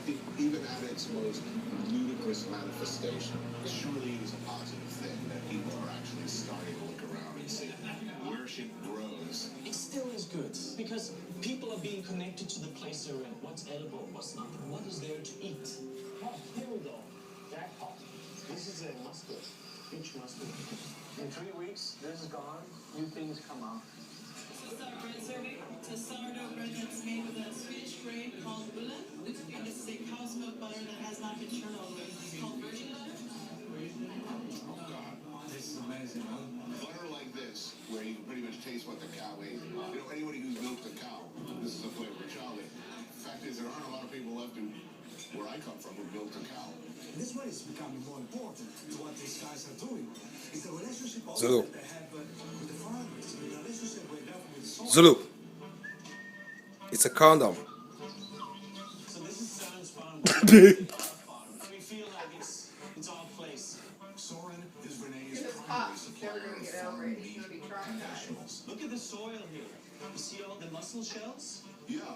think even at its most ludicrous manifestation, surely it is a positive thing that people are actually starting to look around and see where shit grows. It still is good because people are being connected to the place they're in. What's edible, what's not, what is there to eat. Oh, here we go. Jackpot. This is a mustard, peach mustard. In 3 weeks, this is gone. New things come out. This is our bread serving. It's a sourdough bread that's made with a Swedish grain called bulle. And this is a cow's milk butter that has not been churned all the way. It's called virgin butter. Oh, God. This is amazing, huh? Butter like this, where you can pretty much taste what the cow ate. You know, anybody who's milked a cow, this is a flavor of chocolate. The fact is, there aren't a lot of people left where I come from who milked a cow. This way is becoming more important to what these guys are doing. It's the relationship Zulu. that they have with the farmers, the relationship we have with soil. Zulu. It's a condom. So this is Soren's farm. We feel like it's our place. Soren is Renee's It's primary hot. supplier Never gonna of get over farm it. He's meat gonna be and traumatized. vegetables. Look at the soil here. You see all the mussel shells? Yeah.